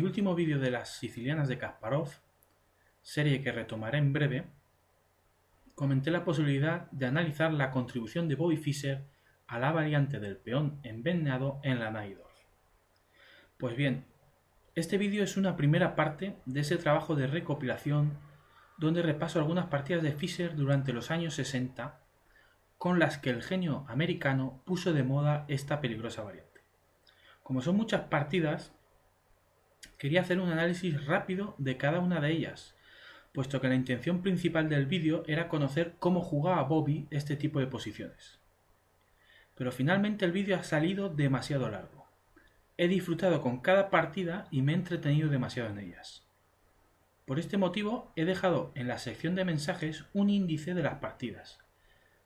último vídeo de las sicilianas de Kasparov, serie que retomaré en breve, comenté la posibilidad de analizar la contribución de Bobby Fischer a la variante del peón envenenado en la Najdorf. Pues bien, este vídeo es una primera parte de ese trabajo de recopilación donde repaso algunas partidas de Fischer durante los años 60 con las que el genio americano puso de moda esta peligrosa variante. Como son muchas partidas, quería hacer un análisis rápido de cada una de ellas, puesto que la intención principal del vídeo era conocer cómo jugaba Bobby este tipo de posiciones. Pero finalmente el vídeo ha salido demasiado largo. He disfrutado con cada partida y me he entretenido demasiado en ellas. Por este motivo he dejado en la sección de mensajes un índice de las partidas,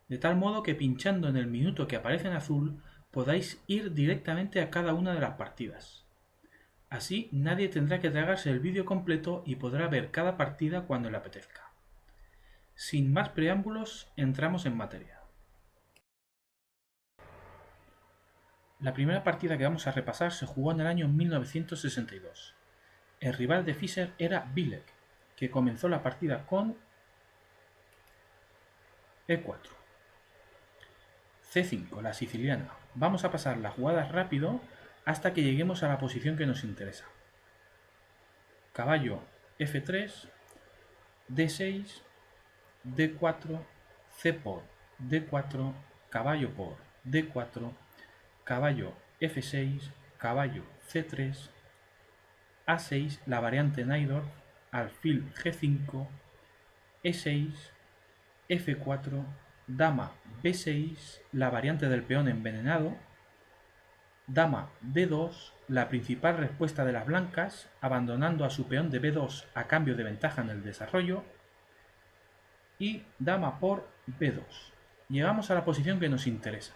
de tal modo que pinchando en el minuto que aparece en azul podáis ir directamente a cada una de las partidas. Así nadie tendrá que tragarse el vídeo completo y podrá ver cada partida cuando le apetezca. Sin más preámbulos, entramos en materia. La primera partida que vamos a repasar se jugó en el año 1962. El rival de Fischer era Bilek, que comenzó la partida con E4. C5, la siciliana. Vamos a pasar las jugadas rápido hasta que lleguemos a la posición que nos interesa. Caballo F3, D6, D4, C por D4, caballo por D4, caballo F6, caballo C3, A6, la variante Najdorf, alfil G5, E6, F4, dama B6, la variante del peón envenenado, dama D2, la principal respuesta de las blancas, abandonando a su peón de B2 a cambio de ventaja en el desarrollo, y dama por B2. Llegamos a la posición que nos interesa.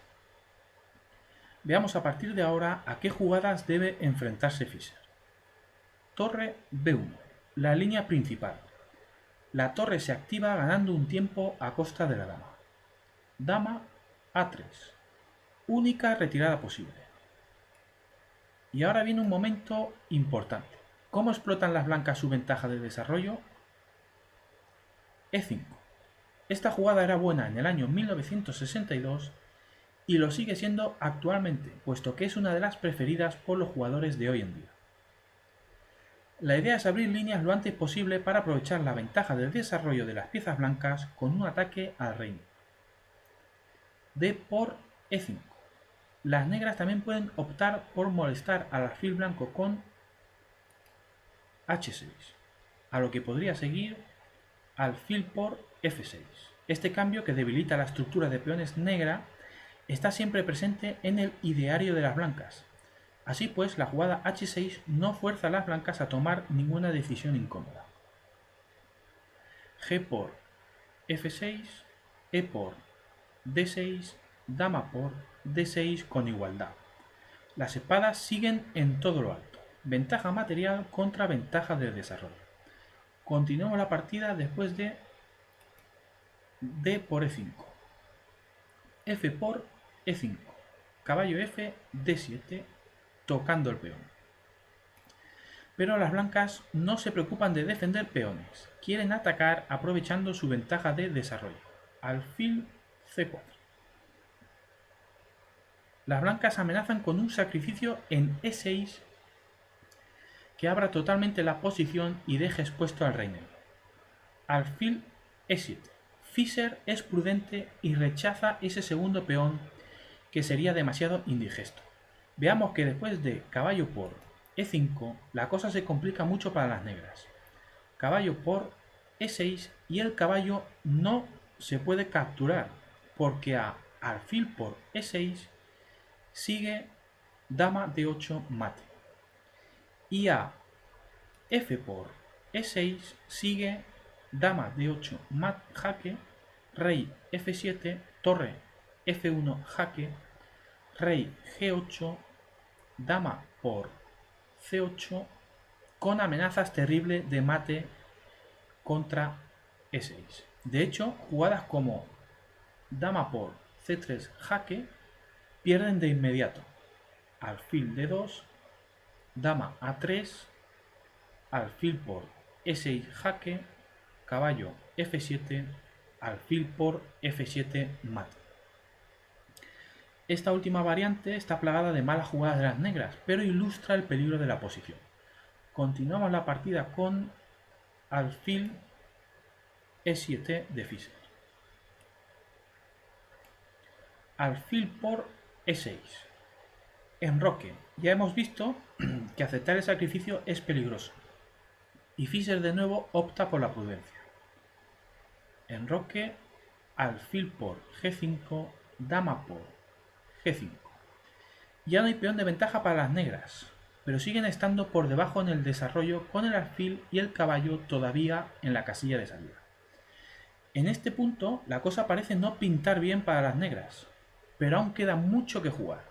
Veamos a partir de ahora a qué jugadas debe enfrentarse Fischer. Torre B1, la línea principal. La torre se activa ganando un tiempo a costa de la dama. Dama A3, única retirada posible. Y ahora viene un momento importante. ¿Cómo explotan las blancas su ventaja de desarrollo? E5. Esta jugada era buena en el año 1962 y lo sigue siendo actualmente, puesto que es una de las preferidas por los jugadores de hoy en día. La idea es abrir líneas lo antes posible para aprovechar la ventaja del desarrollo de las piezas blancas con un ataque al reino. D por E5. Las negras también pueden optar por molestar al alfil blanco con H6, a lo que podría seguir alfil por F6. Este cambio, que debilita la estructura de peones negra, está siempre presente en el ideario de las blancas. Así pues, la jugada H6 no fuerza a las blancas a tomar ninguna decisión incómoda. G por F6, E por D6, dama por D6 con igualdad. Las espadas siguen en todo lo alto. Ventaja material contra ventaja de desarrollo. Continuamos la partida después de D por E5. F por E5. Caballo F, D7, tocando el peón. Pero las blancas no se preocupan de defender peones. Quieren atacar aprovechando su ventaja de desarrollo. Alfil C4. Las blancas amenazan con un sacrificio en E6 que abra totalmente la posición y deje expuesto al reinero. Alfil E7. Fischer es prudente y rechaza ese segundo peón que sería demasiado indigesto. Veamos que después de caballo por E5 la cosa se complica mucho para las negras. Caballo por E6 y el caballo no se puede capturar porque a alfil por E6 sigue dama D8 mate y a F por E6 sigue dama D8 mate jaque, rey F7, torre F1 jaque, rey G8, dama por C8 con amenazas terribles de mate contra E6. De hecho, jugadas como dama por C3 jaque pierden de inmediato. Alfil D2, dama A3, alfil por E6 jaque, caballo F7, alfil por F7 mate. Esta última variante está plagada de malas jugadas de las negras, pero ilustra el peligro de la posición. Continuamos la partida con alfil E7 de Fischer. Alfil por E6. Enroque. Ya hemos visto que aceptar el sacrificio es peligroso. Y Fischer de nuevo opta por la prudencia. Enroque, alfil por G5, dama por G5. Ya no hay peón de ventaja para las negras, pero siguen estando por debajo en el desarrollo con el alfil y el caballo todavía en la casilla de salida. En este punto la cosa parece no pintar bien para las negras, pero aún queda mucho que jugar.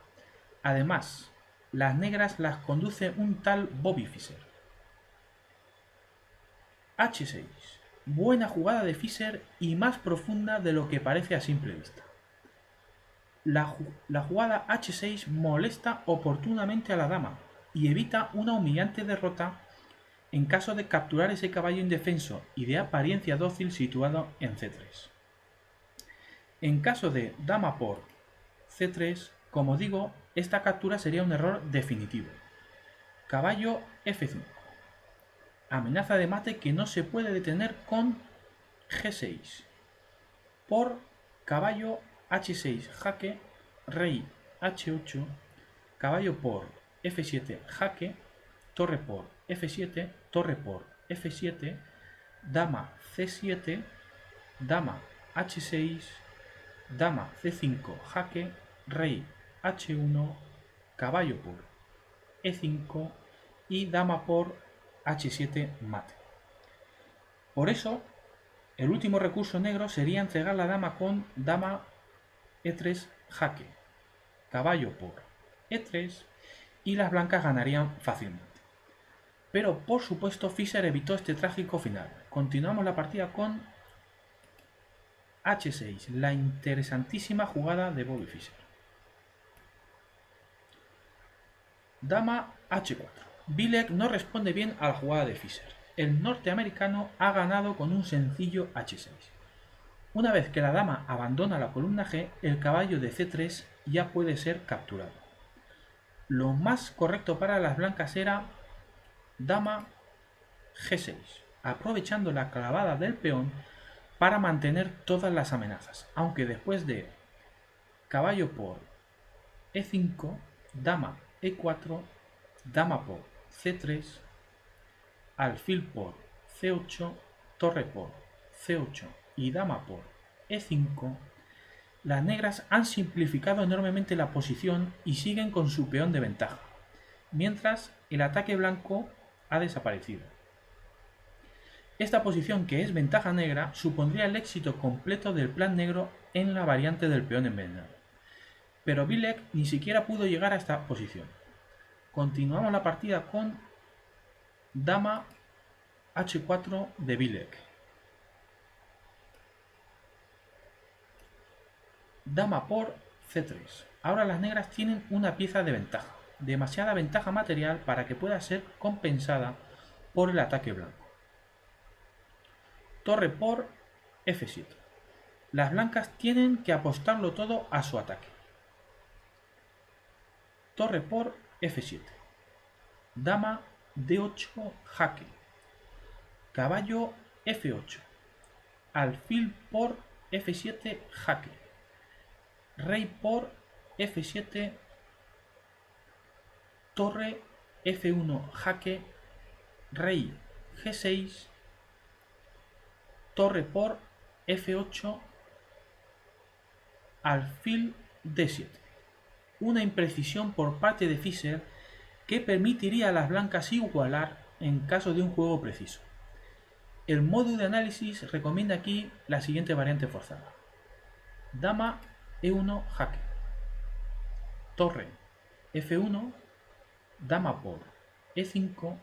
Además, las negras las conduce un tal Bobby Fischer. H6. Buena jugada de Fischer y más profunda de lo que parece a simple vista. La jugada H6 molesta oportunamente a la dama y evita una humillante derrota en caso de capturar ese caballo indefenso y de apariencia dócil situado en C3. En caso de dama por C3, como digo, esta captura sería un error definitivo. Caballo F5. Amenaza de mate que no se puede detener con G6. Por caballo H6 jaque, rey H8, caballo por F7 jaque, torre por F7, torre por F7, dama C7, dama H6, dama C5 jaque, rey H1, caballo por E5 y dama por H7 mate. Por eso, el último recurso negro sería entregar la dama con dama E3 jaque, caballo por E3 y las blancas ganarían fácilmente. Pero por supuesto Fischer evitó este trágico final. Continuamos la partida con H6, la interesantísima jugada de Bobby Fischer. Dama H4. Bilek no responde bien a la jugada de Fischer. El norteamericano ha ganado con un sencillo H6. Una vez que la dama abandona la columna G, el caballo de C3 ya puede ser capturado. Lo más correcto para las blancas era dama G6, aprovechando la clavada del peón para mantener todas las amenazas, aunque después de caballo por E5, dama E4, dama por C3, alfil por C8, torre por C8 y dama por E5, las negras han simplificado enormemente la posición y siguen con su peón de ventaja, mientras el ataque blanco ha desaparecido. Esta posición, que es ventaja negra, supondría el éxito completo del plan negro en la variante del peón envenenado. Pero Bilek ni siquiera pudo llegar a esta posición. Continuamos la partida con dama H4 de Bilek. Dama por C3. Ahora las negras tienen una pieza de ventaja, demasiada ventaja material para que pueda ser compensada por el ataque blanco. Torre por F7. Las blancas tienen que apostarlo todo a su ataque. Torre por F7. Dama D8 jaque. Caballo F8. Alfil por F7 jaque. Rey por F7. Torre F1 jaque. Rey G6. Torre por F8, alfil D7. Una imprecisión por parte de Fischer que permitiría a las blancas igualar en caso de un juego preciso. El módulo de análisis recomienda aquí la siguiente variante forzada. Dama E1 jaque. Torre F1, dama por E5,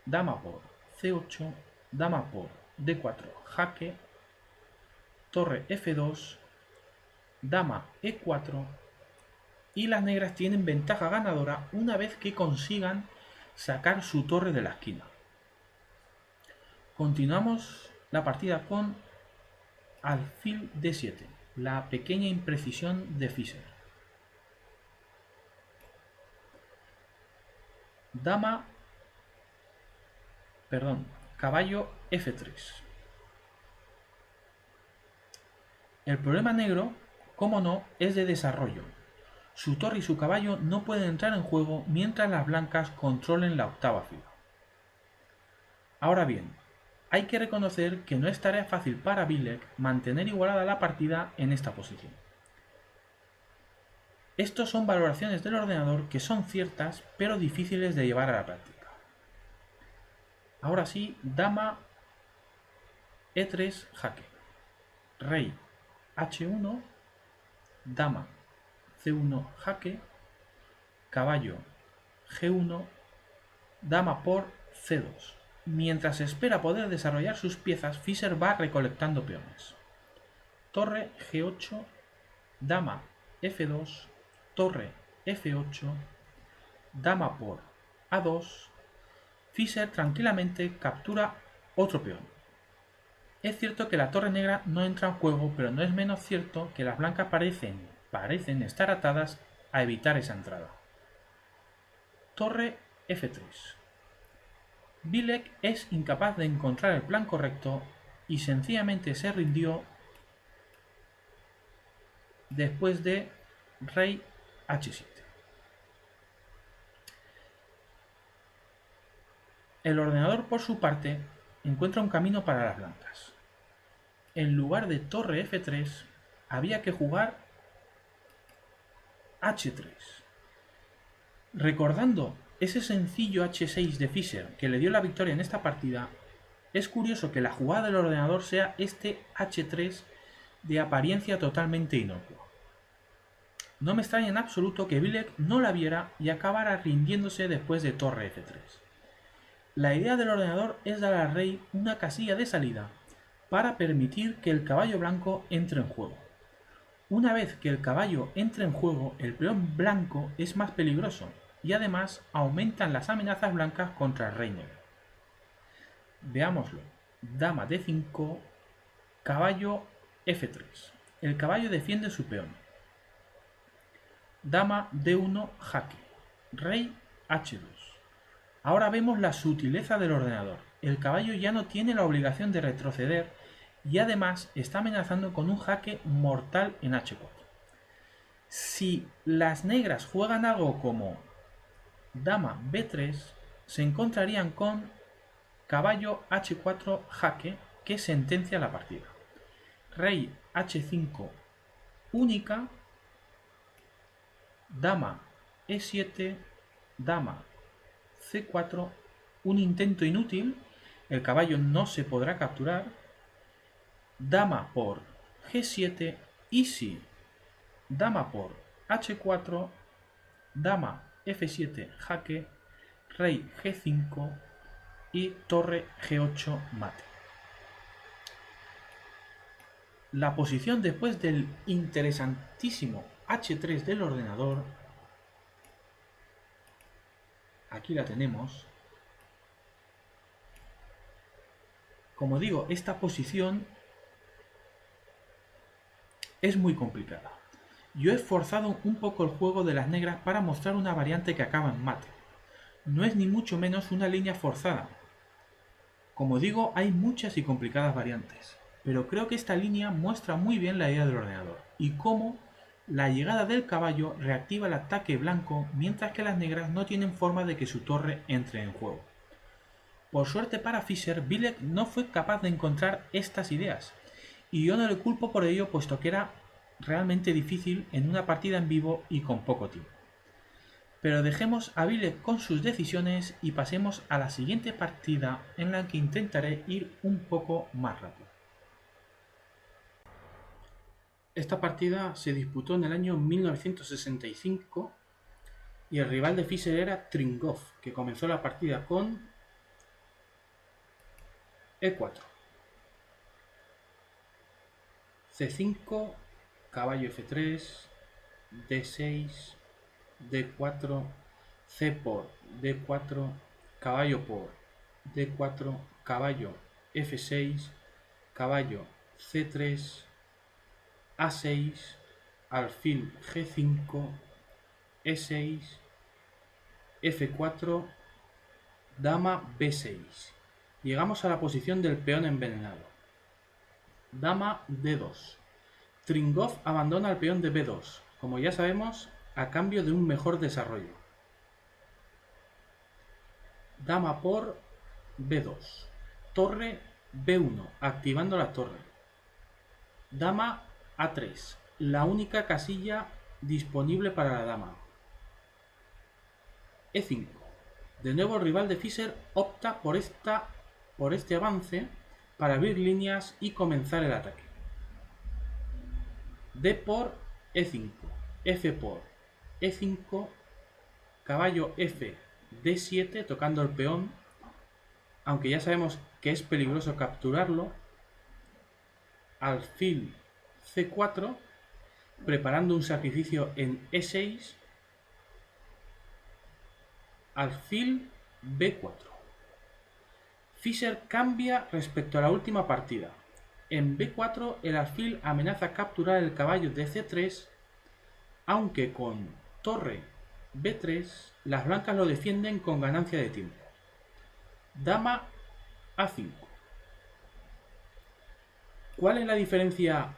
dama por C8, dama por D4 jaque, torre F2, dama E4 y las negras tienen ventaja ganadora una vez que consigan sacar su torre de la esquina. Continuamos la partida con alfil d7, la pequeña imprecisión de Fischer. Caballo f3. El problema negro, como no, es de desarrollo. Su torre y su caballo no pueden entrar en juego mientras las blancas controlen la octava fila. Ahora bien, hay que reconocer que no es tarea fácil para Bilek mantener igualada la partida en esta posición. Estos son valoraciones del ordenador que son ciertas pero difíciles de llevar a la práctica. Ahora sí, dama e3 jaque, rey h1, dama c1 jaque, caballo g1, dama por c2. Mientras espera poder desarrollar sus piezas, Fischer va recolectando peones. Torre g8, dama f2, torre f8, dama por a2. Fischer tranquilamente captura otro peón. Es cierto que la torre negra no entra en juego, pero no es menos cierto que las blancas parecen estar atadas a evitar esa entrada. Torre f3. Bilek es incapaz de encontrar el plan correcto y sencillamente se rindió después de rey h7. El ordenador, por su parte, encuentra un camino para las blancas. En lugar de torre f3, había que jugar h3. Recordando ese sencillo h6 de Fischer que le dio la victoria en esta partida, es curioso que la jugada del ordenador sea este h3 de apariencia totalmente inocua. No me extraña en absoluto que Bilek no la viera y acabara rindiéndose después de torre f3. La idea del ordenador es dar al rey una casilla de salida para permitir que el caballo blanco entre en juego. Una vez que el caballo entra en juego, el peón blanco es más peligroso y además aumentan las amenazas blancas contra el rey negro. Veámoslo. Dama d5, caballo f3. El caballo defiende su peón. Dama d1 jaque, rey h2. Ahora vemos la sutileza del ordenador. El caballo ya no tiene la obligación de retroceder y además está amenazando con un jaque mortal en h4. Si las negras juegan algo como dama b3, se encontrarían con caballo h4 jaque, que sentencia la partida. Rey h5 única, dama e7, dama c4, un intento inútil, el caballo no se podrá capturar, dama por g7, y si dama por h4, dama f7 jaque, rey g5 y torre g8 mate. La posición después del interesantísimo h3 del ordenador, aquí la tenemos. Como digo, esta posición es muy complicada. Yo he forzado un poco el juego de las negras para mostrar una variante que acaba en mate. No es ni mucho menos una línea forzada. Como digo, hay muchas y complicadas variantes, pero creo que esta línea muestra muy bien la idea del ordenador y cómo la llegada del caballo reactiva el ataque blanco mientras que las negras no tienen forma de que su torre entre en juego. Por suerte para Fischer, Bilek no fue capaz de encontrar estas ideas, y yo no le culpo por ello, puesto que era realmente difícil en una partida en vivo y con poco tiempo. Pero dejemos a Bilek con sus decisiones y pasemos a la siguiente partida, en la que intentaré ir un poco más rápido. Esta partida se disputó en el año 1965 y el rival de Fischer era Tringov, que comenzó la partida con e4, c5, caballo f3, d6, d4, c por d4, caballo por d4, caballo F6, caballo C3, A6, alfil G5, E6, F4, dama B6. Llegamos a la posición del peón envenenado. Dama D2. Tringov abandona el peón de B2, como ya sabemos, a cambio de un mejor desarrollo. Dama por B2. Torre B1, activando la torre. Dama A3, la única casilla disponible para la dama. E5. De nuevo el rival de Fischer opta por este avance para abrir líneas y comenzar el ataque. D por E5, F por E5, caballo F, D7 tocando el peón, aunque ya sabemos que es peligroso capturarlo. Alfil C4, preparando un sacrificio en E6, alfil B4. Fischer cambia respecto a la última partida. En B4 el alfil amenaza capturar el caballo de C3, aunque con torre B3 las blancas lo defienden con ganancia de tiempo. Dama A5. ¿Cuál es la diferencia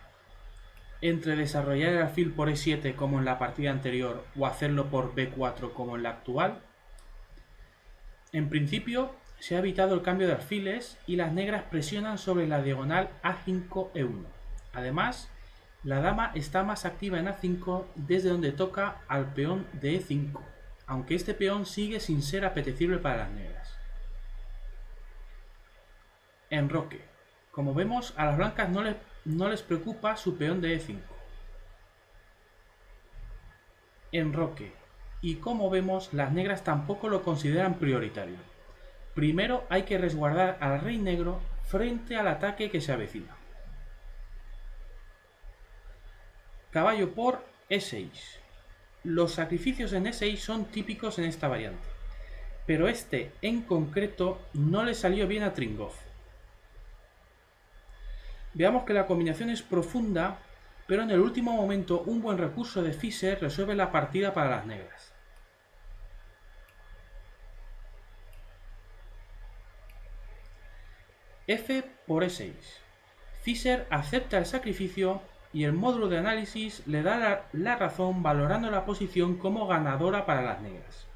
entre desarrollar el alfil por E7 como en la partida anterior o hacerlo por B4 como en la actual? En principio se ha evitado el cambio de alfiles y las negras presionan sobre la diagonal A5-E1. Además, la dama está más activa en A5 desde donde toca al peón de E5, aunque este peón sigue sin ser apetecible para las negras. Enroque. Como vemos, a las blancas no les preocupa su peón de E5. Enroque. Y como vemos, las negras tampoco lo consideran prioritario. Primero hay que resguardar al rey negro frente al ataque que se avecina. Caballo por E6. Los sacrificios en E6 son típicos en esta variante, pero este en concreto no le salió bien a Tringov. Veamos que la combinación es profunda, pero en el último momento un buen recurso de Fischer resuelve la partida para las negras. F por E6. Fischer acepta el sacrificio y el módulo de análisis le da la razón valorando la posición como ganadora para las negras.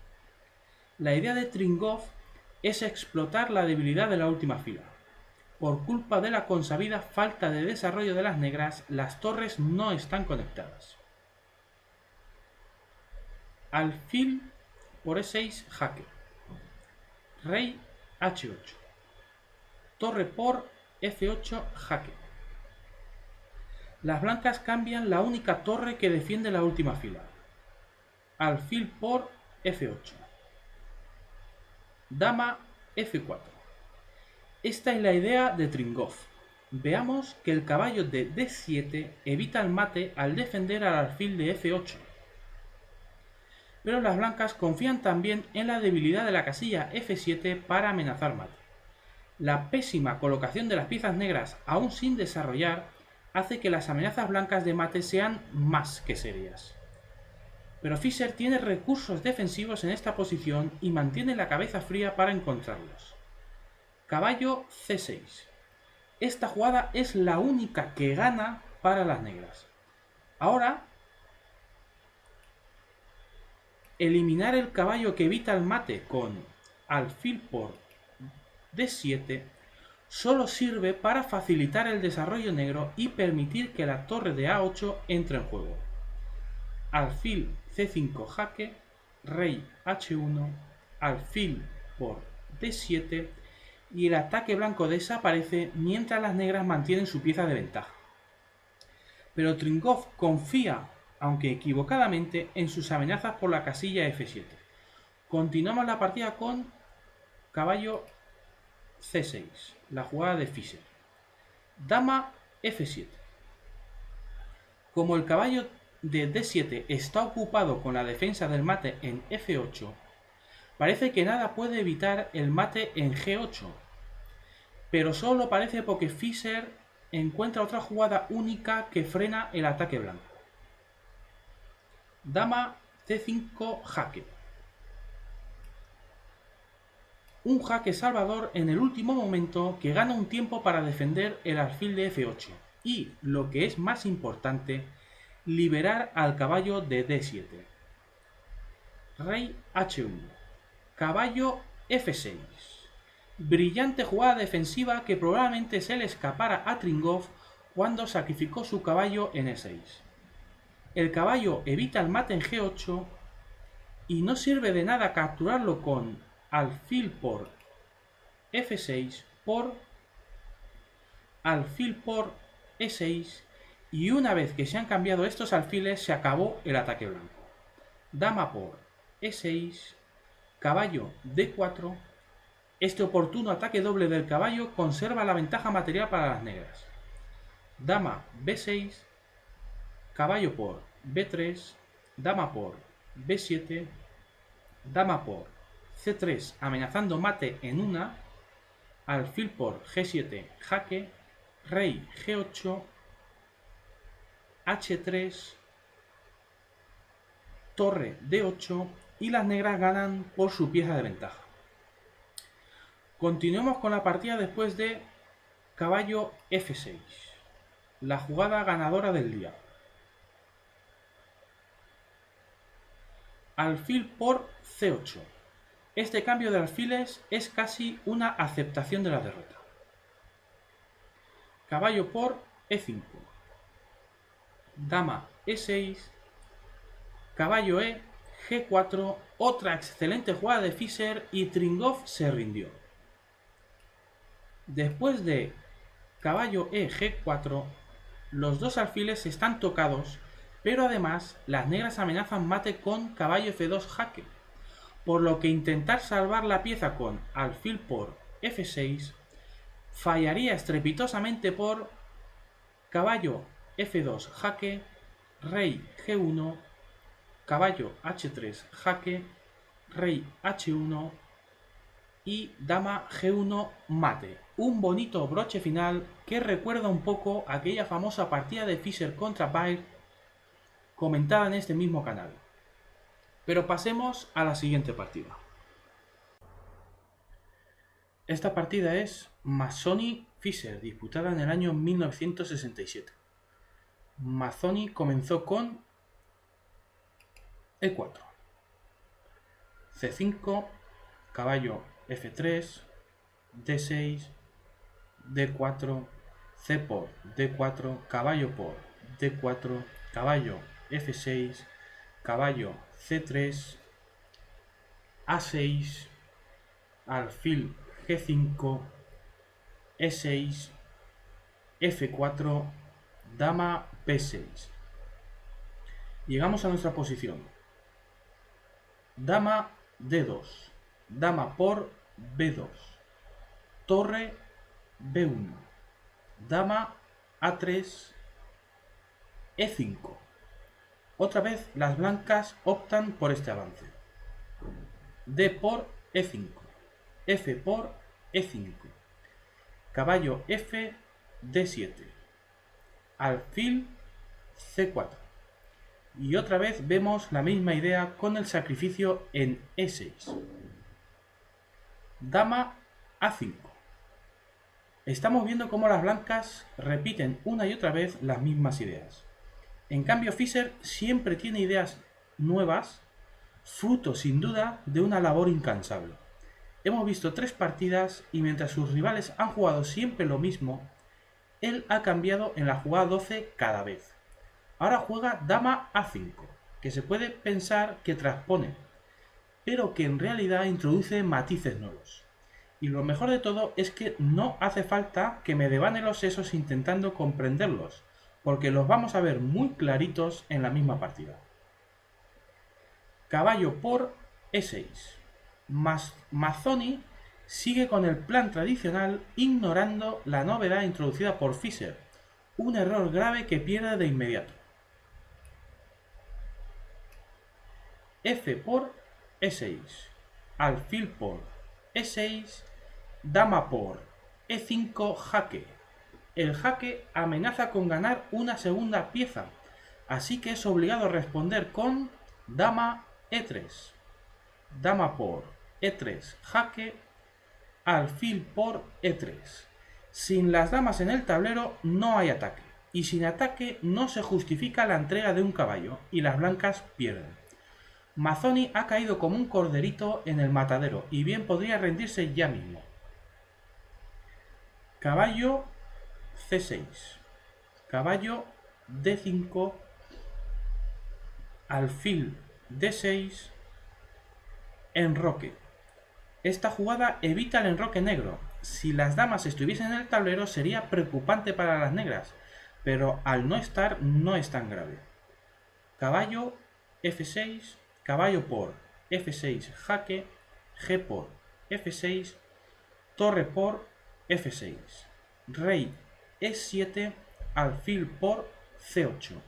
La idea de Tringov es explotar la debilidad de la última fila. Por culpa de la consabida falta de desarrollo de las negras, las torres no están conectadas. Alfil por E6 jaque. Rey H8. Torre por F8 jaque. Las blancas cambian la única torre que defiende la última fila. Alfil por F8. Dama F4. Esta es la idea de Tringov. Veamos que el caballo de D7 evita el mate al defender al alfil de F8. Pero las blancas confían también en la debilidad de la casilla F7 para amenazar mate. La pésima colocación de las piezas negras aún sin desarrollar hace que las amenazas blancas de mate sean más que serias. Pero Fischer tiene recursos defensivos en esta posición y mantiene la cabeza fría para encontrarlos. Caballo C6. Esta jugada es la única que gana para las negras. Ahora, eliminar el caballo que evita el mate con alfil por D7 solo sirve para facilitar el desarrollo negro y permitir que la torre de A8 entre en juego. Alfil C5 jaque, rey H1, alfil por D7 y el ataque blanco desaparece mientras las negras mantienen su pieza de ventaja. Pero Tringov confía, aunque equivocadamente, en sus amenazas por la casilla F7. Continuamos la partida con caballo C6, la jugada de Fischer. Dama F7. Como el caballo de D7 está ocupado con la defensa del mate en F8, parece que nada puede evitar el mate en G8. pero solo parece porque Fischer encuentra otra jugada única que frena el ataque blanco. Dama C5 jaque. Un jaque salvador en el último momento que gana un tiempo para defender el alfil de F8 y, lo que es más importante, liberar al caballo de D7. Rey H1. Caballo F6. Brillante jugada defensiva que probablemente se le escapara a Tringov cuando sacrificó su caballo en E6. El caballo evita el mate en G8 y no sirve de nada capturarlo con alfil por F6 por alfil por E6 y una vez que se han cambiado estos alfiles se acabó el ataque blanco. Dama por E6, caballo D4. Este oportuno ataque doble del caballo conserva la ventaja material para las negras. Dama B6, caballo por B3, dama por B7, dama por C3 amenazando mate en una, alfil por G7 jaque, rey G8, H3, torre D8 y las negras ganan por su pieza de ventaja. Continuemos con la partida después de caballo F6, la jugada ganadora del día. Alfil por C8. Este cambio de alfiles es casi una aceptación de la derrota. Caballo por E5. Dama E6. Caballo E, G4. Otra excelente jugada de Fischer y Tringov se rindió. Después de caballo E, G4, los dos alfiles están tocados, pero además las negras amenazan mate con caballo F2 jaque, por lo que intentar salvar la pieza con alfil por F6 fallaría estrepitosamente por caballo F2 jaque, rey G1, caballo H3 jaque, rey H1 y dama G1 mate. Un bonito broche final que recuerda un poco aquella famosa partida de Fischer contra Baer comentada en este mismo canal. Pero pasemos a la siguiente partida. Esta partida es Mazzoni-Fischer, disputada en el año 1967. Mazzoni comenzó con E4, C5, caballo F3, D6, D4, C por D4, caballo por D4, caballo F6, caballo C3, A6, alfil G5, E6, F4, dama B6. Llegamos a nuestra posición. Dama D2, dama por B2, torre B1, dama A3, E5. Otra vez las blancas optan por este avance. D por E5, F por E5, caballo F, D7, alfil C4. Y otra vez vemos la misma idea con el sacrificio en E6. Dama A5. Estamos viendo cómo las blancas repiten una y otra vez las mismas ideas. En cambio, Fischer siempre tiene ideas nuevas, fruto sin duda de una labor incansable. Hemos visto 3 partidas y mientras sus rivales han jugado siempre lo mismo, él ha cambiado en la jugada 12 cada vez. Ahora juega dama A5, que se puede pensar que transpone, pero que en realidad introduce matices nuevos. Y lo mejor de todo es que no hace falta que me devane los sesos intentando comprenderlos, porque los vamos a ver muy claritos en la misma partida. Caballo por E6. Mazzoni sigue con el plan tradicional ignorando la novedad introducida por Fischer, un error grave que pierde de inmediato. F por E6, alfil por E6, dama por E5 jaque. El jaque amenaza con ganar una segunda pieza, así que es obligado a responder con dama E3. Dama por E3 jaque, alfil por E3. Sin las damas en el tablero no hay ataque, y sin ataque no se justifica la entrega de un caballo, y las blancas pierden. Mazzoni ha caído como un corderito en el matadero, y bien podría rendirse ya mismo. Caballo C6, caballo D5, alfil D6, enroque. Esta jugada evita el enroque negro. Si las damas estuviesen en el tablero sería preocupante para las negras, pero al no estar no es tan grave. Caballo F6, caballo por F6 jaque, G por F6, torre por F6, rey E7, alfil por C8.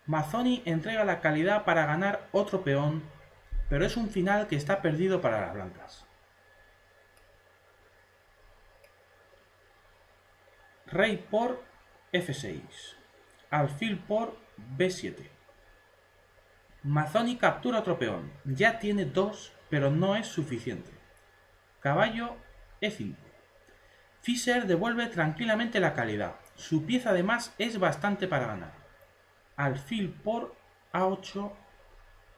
Mazzoni entrega la calidad para ganar otro peón, pero es un final que está perdido para las blancas. Rey por F6, alfil por B7. Mazzoni captura otro peón, ya tiene 2, pero no es suficiente. Caballo E5. Fischer devuelve tranquilamente la calidad, su pieza además es bastante para ganar. Alfil por A8,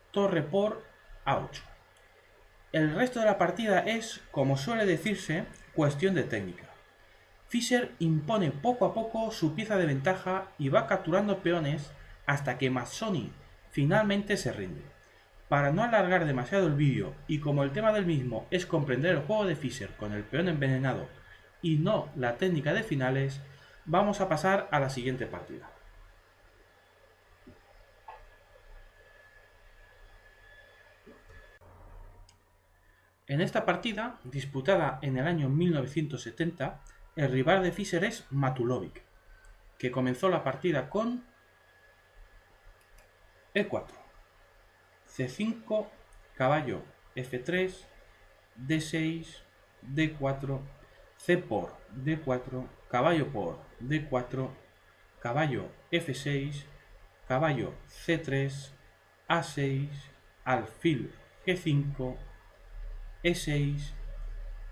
torre por A8. El resto de la partida es, como suele decirse, cuestión de técnica. Fischer impone poco a poco su pieza de ventaja y va capturando peones hasta que Mazzoni finalmente se rinde. Para no alargar demasiado el vídeo y como el tema del mismo es comprender el juego de Fischer con el peón envenenado y no la técnica de finales, vamos a pasar a la siguiente partida. En esta partida, disputada en el año 1970, el rival de Fischer es Matulovic, que comenzó la partida con E4, C5, caballo F3, D6, D4, C por D4, caballo por D4, caballo F6, caballo C3, A6, alfil G5, E6,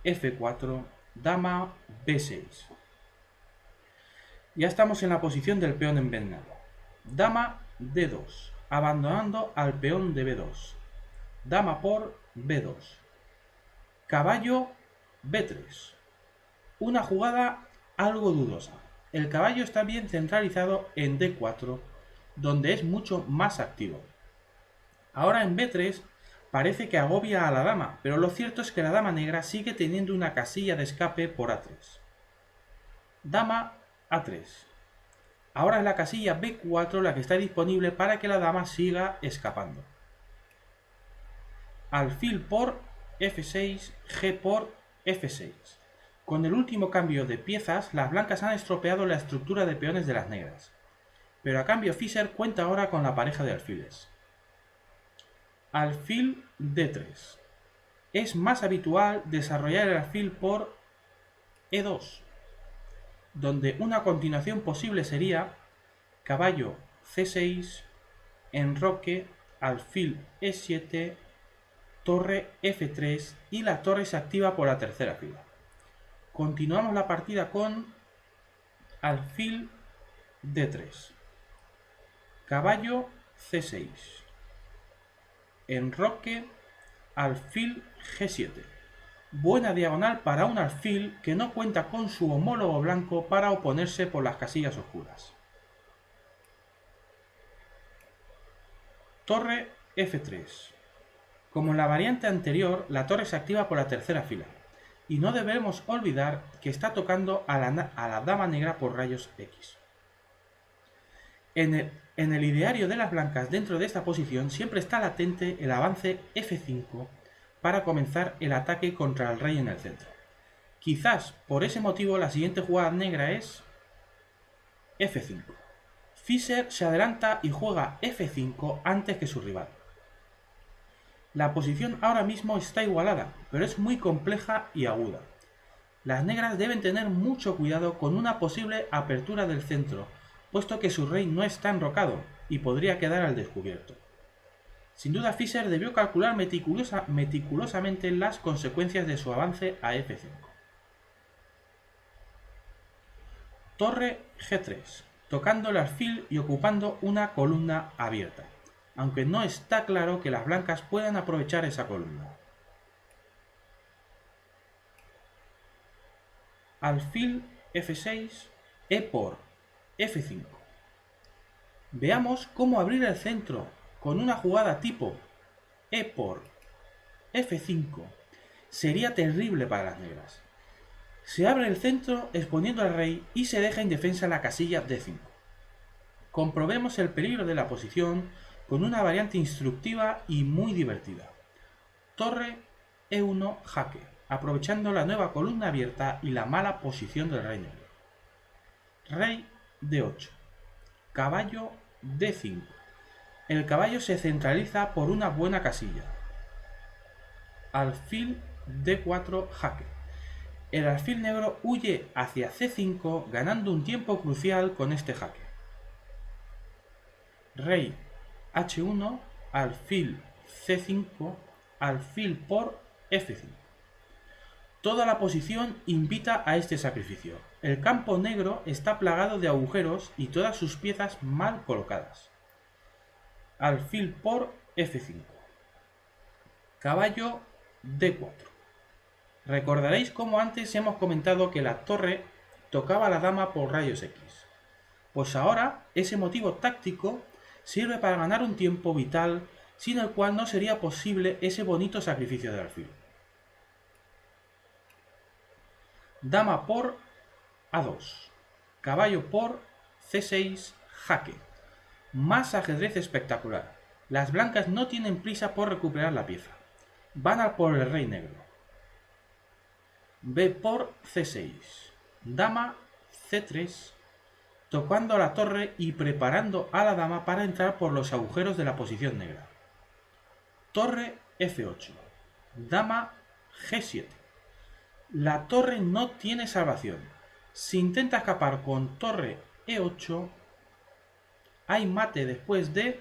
F4, dama B6. Ya estamos en la posición del peón envenenado. Dama D2, abandonando al peón de B2. Dama por B2. Caballo B3. Una jugada algo dudosa. El caballo está bien centralizado en D4, donde es mucho más activo. Ahora en B3 parece que agobia a la dama, pero lo cierto es que la dama negra sigue teniendo una casilla de escape por A3. Dama A3. Ahora es la casilla B4 la que está disponible para que la dama siga escapando. Alfil por F6, G por F6. Con el último cambio de piezas, las blancas han estropeado la estructura de peones de las negras. Pero a cambio Fischer cuenta ahora con la pareja de alfiles. Alfil D3. Es más habitual desarrollar el alfil por E2, donde una continuación posible sería caballo C6, enroque, alfil E7, torre F3 y la torre se activa por la tercera fila. Continuamos la partida con alfil D3, caballo C6, enroque, alfil G7. Buena diagonal para un alfil que no cuenta con su homólogo blanco para oponerse por las casillas oscuras. Torre F3. Como en la variante anterior, la torre se activa por la tercera fila. Y no debemos olvidar que está tocando a la dama negra por rayos X. En el ideario de las blancas dentro de esta posición siempre está latente el avance F5 para comenzar el ataque contra el rey en el centro. Quizás por ese motivo la siguiente jugada negra es F5. Fischer se adelanta y juega F5 antes que su rival. La posición ahora mismo está igualada, pero es muy compleja y aguda. Las negras deben tener mucho cuidado con una posible apertura del centro, puesto que su rey no está enrocado y podría quedar al descubierto. Sin duda Fischer debió calcular meticulosamente las consecuencias de su avance a F5. Torre G3, tocando el alfil y ocupando una columna abierta, aunque no está claro que las blancas puedan aprovechar esa columna. Alfil F6, E por F5. Veamos cómo abrir el centro con una jugada tipo E por F5 sería terrible para las negras. Se abre el centro exponiendo al rey y se deja indefensa la casilla D5. Comprobemos el peligro de la posición con una variante instructiva y muy divertida. Torre E1 jaque, aprovechando la nueva columna abierta y la mala posición del rey negro. Rey D8. Caballo D5. El caballo se centraliza por una buena casilla. Alfil D4 jaque. El alfil negro huye hacia C5 ganando un tiempo crucial con este jaque. Rey H1, alfil C5, alfil por F5. Toda la posición invita a este sacrificio. El campo negro está plagado de agujeros y todas sus piezas mal colocadas. Alfil por F5. Caballo D4. Recordaréis cómo antes hemos comentado que la torre tocaba a la dama por rayos X. Pues ahora ese motivo táctico sirve para ganar un tiempo vital sin el cual no sería posible ese bonito sacrificio de alfil. Dama por A2. Caballo por C6 jaque. Más ajedrez espectacular. Las blancas no tienen prisa por recuperar la pieza. Van a por el rey negro. B por C6. Dama C3. Tocando a la torre y preparando a la dama para entrar por los agujeros de la posición negra. Torre F8. Dama G7. La torre no tiene salvación. Si intenta escapar con torre E8, hay mate después de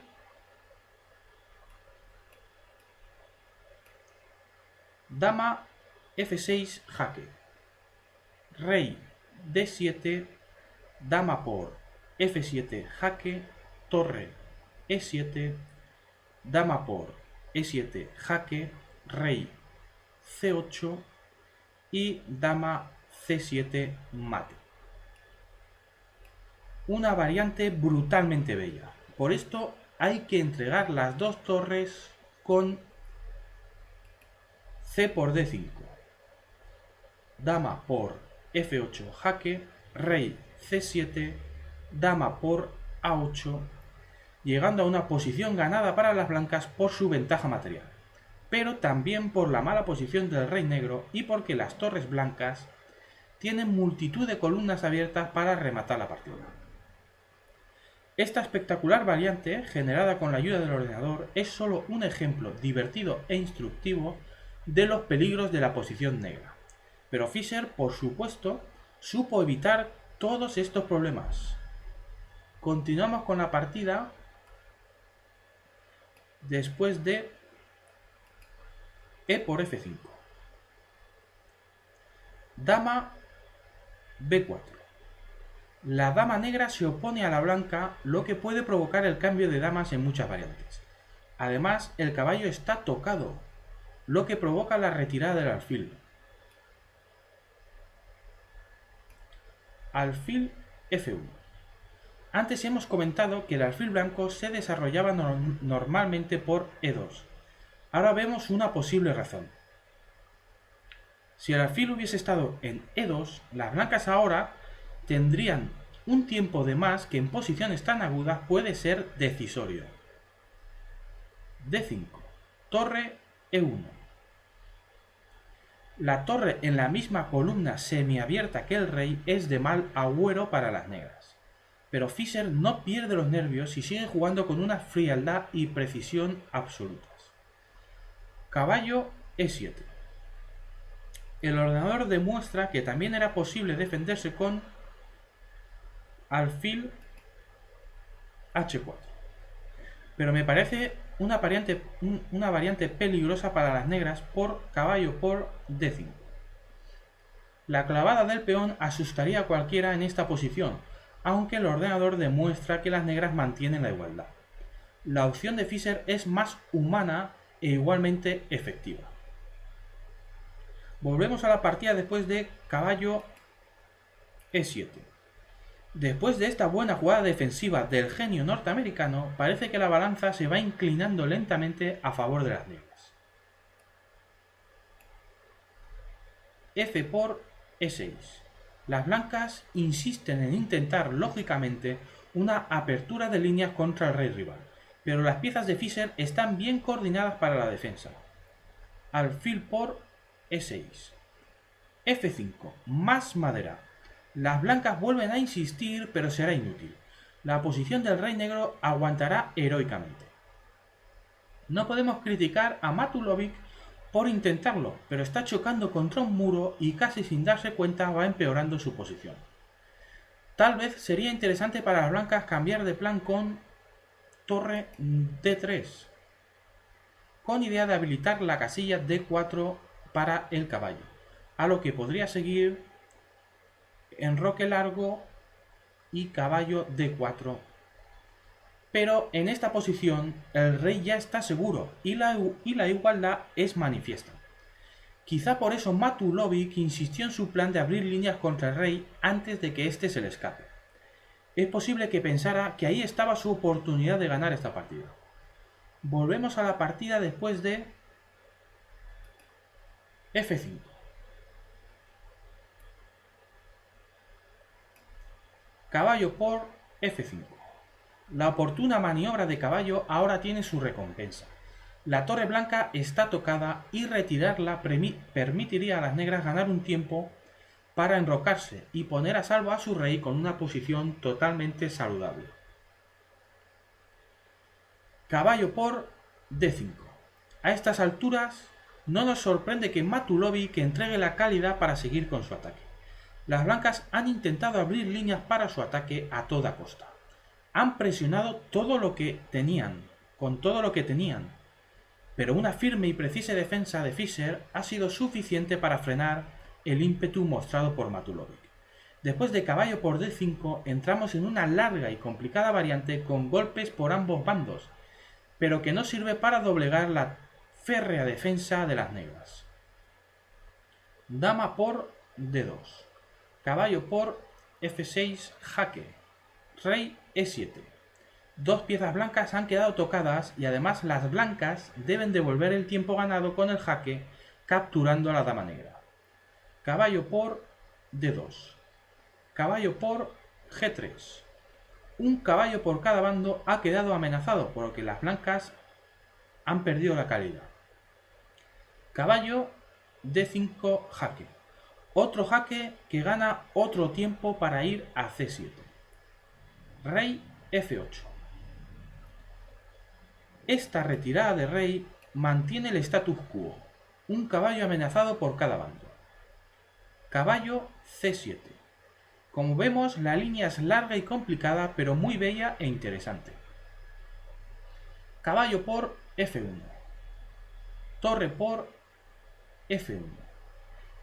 dama F6 jaque. Rey D7, dama por F7 jaque, torre E7, dama por E7 jaque, rey C8 y dama C7 mate. Una variante brutalmente bella. Por esto hay que entregar las dos torres con C por D5. Dama por F8 jaque, rey C7, dama por A8, llegando a una posición ganada para las blancas por su ventaja material, pero también por la mala posición del rey negro y porque las torres blancas tienen multitud de columnas abiertas para rematar la partida. Esta espectacular variante, generada con la ayuda del ordenador, es solo un ejemplo divertido e instructivo de los peligros de la posición negra. Pero Fischer, por supuesto, supo evitar todos estos problemas. Continuamos con la partida después de E por F5. Dama B4. La dama negra se opone a la blanca, lo que puede provocar el cambio de damas en muchas variantes. Además, el caballo está tocado, lo que provoca la retirada del alfil. Alfil F1. Antes hemos comentado que el alfil blanco se desarrollaba normalmente por E2. Ahora vemos una posible razón. Si el alfil hubiese estado en E2, las blancas ahora tendrían un tiempo de más que en posiciones tan agudas puede ser decisorio. D5. Torre E1. La torre en la misma columna semiabierta que el rey es de mal agüero para las negras. Pero Fischer no pierde los nervios y sigue jugando con una frialdad y precisión absolutas. Caballo E7. el ordenador demuestra que también era posible defenderse con alfil h4. Pero me parece una variante peligrosa para las negras por caballo por d5. La clavada del peón asustaría a cualquiera en esta posición, aunque el ordenador demuestra que las negras mantienen la igualdad. La opción de Fischer es más humana e igualmente efectiva. Volvemos a la partida después de caballo e7. Después de esta buena jugada defensiva del genio norteamericano, parece que la balanza se va inclinando lentamente a favor de las negras. F por e6. Las blancas insisten en intentar, lógicamente, una apertura de líneas contra el rey rival, pero las piezas de Fischer están bien coordinadas para la defensa. Alfil por e6. F5. Más madera. Las blancas vuelven a insistir, pero será inútil. La posición del rey negro aguantará heroicamente. No podemos criticar a Matulovic por intentarlo, pero está chocando contra un muro y casi sin darse cuenta va empeorando su posición. Tal vez sería interesante para las blancas cambiar de plan con torre d3, con idea de habilitar la casilla d4 para el caballo, a lo que podría seguir enroque largo y caballo d4. Pero en esta posición el rey ya está seguro y la igualdad es manifiesta. Quizá por eso Matulovic insistió en su plan de abrir líneas contra el rey antes de que éste se le escape. Es posible que pensara que ahí estaba su oportunidad de ganar esta partida. Volvemos a la partida después de F5. Caballo por F5. La oportuna maniobra de caballo ahora tiene su recompensa. La torre blanca está tocada y retirarla permitiría a las negras ganar un tiempo para enrocarse y poner a salvo a su rey con una posición totalmente saludable. Caballo por D5. A estas alturas no nos sorprende que Matulovic entregue la calidad para seguir con su ataque. Las blancas han intentado abrir líneas para su ataque a toda costa. Han presionado todo lo que tenían, pero una firme y precisa defensa de Fischer ha sido suficiente para frenar el ímpetu mostrado por Matulovic. Después de caballo por D5 entramos en una larga y complicada variante con golpes por ambos bandos, pero que no sirve para doblegar la férrea defensa de las negras. Dama por D2. Caballo por F6 jaque. Rey E7. Dos piezas blancas han quedado tocadas y además las blancas deben devolver el tiempo ganado con el jaque capturando a la dama negra. Caballo por D2. Caballo por G3. Un caballo por cada bando ha quedado amenazado por lo que las blancas han perdido la calidad. Caballo D5 jaque. Otro jaque que gana otro tiempo para ir a C7. Rey F8. Esta retirada de rey mantiene el status quo. Un caballo amenazado por cada bando. Caballo C7. Como vemos, la línea es larga y complicada, pero muy bella e interesante. Caballo por F1. Torre por F1.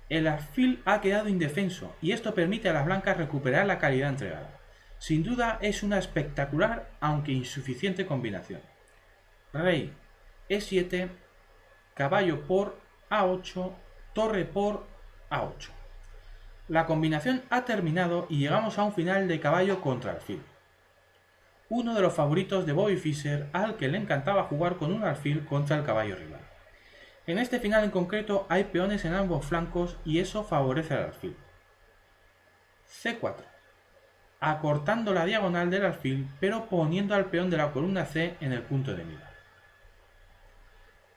El alfil ha quedado indefenso y esto permite a las blancas recuperar la calidad entregada. Sin duda es una espectacular, aunque insuficiente combinación. Rey E7, caballo por A8, torre por A8. La combinación ha terminado y llegamos a un final de caballo contra alfil. Uno de los favoritos de Bobby Fischer, al que le encantaba jugar con un alfil contra el caballo rival. En este final en concreto hay peones en ambos flancos y eso favorece al alfil. C4. Acortando la diagonal del alfil, pero poniendo al peón de la columna C en el punto de mira.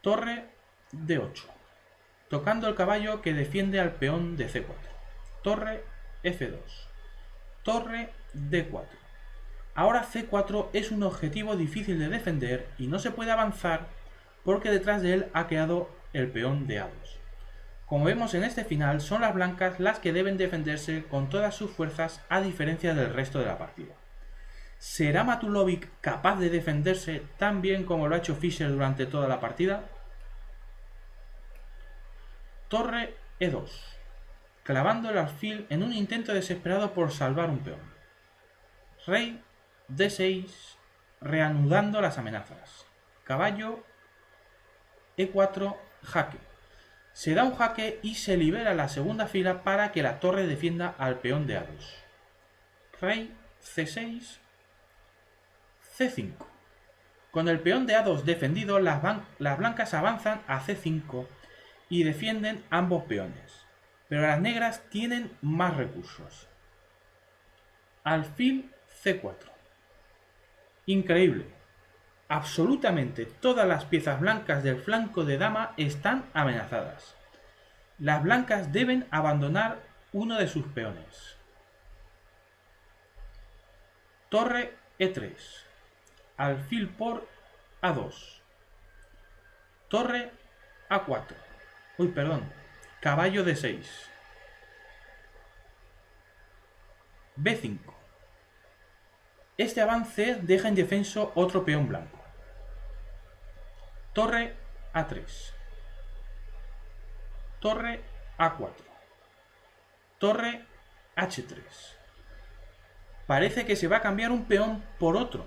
Torre D8. Tocando el caballo que defiende al peón de C4. Torre F2. Torre D4. Ahora C4 es un objetivo difícil de defender y no se puede avanzar porque detrás de él ha quedado el peón de A2. Como vemos en este final, son las blancas las que deben defenderse con todas sus fuerzas a diferencia del resto de la partida. ¿Será Matulovic capaz de defenderse tan bien como lo ha hecho Fischer durante toda la partida? Torre E2, clavando el alfil en un intento desesperado por salvar un peón. Rey D6, reanudando las amenazas. Caballo E4, jaque. Se da un jaque y se libera la segunda fila para que la torre defienda al peón de A2. Rey C6, C5. Con el peón de A2 defendido, las blancas avanzan a C5 y defienden ambos peones, pero las negras tienen más recursos. Alfil C4. Increíble. Absolutamente todas las piezas blancas del flanco de dama están amenazadas. Las blancas deben abandonar uno de sus peones. Torre E3. Alfil por A2. Torre A4. Caballo D6. B5. Este avance deja indefenso otro peón blanco. Torre A3. Torre A4. Torre H3. Parece que se va a cambiar un peón por otro,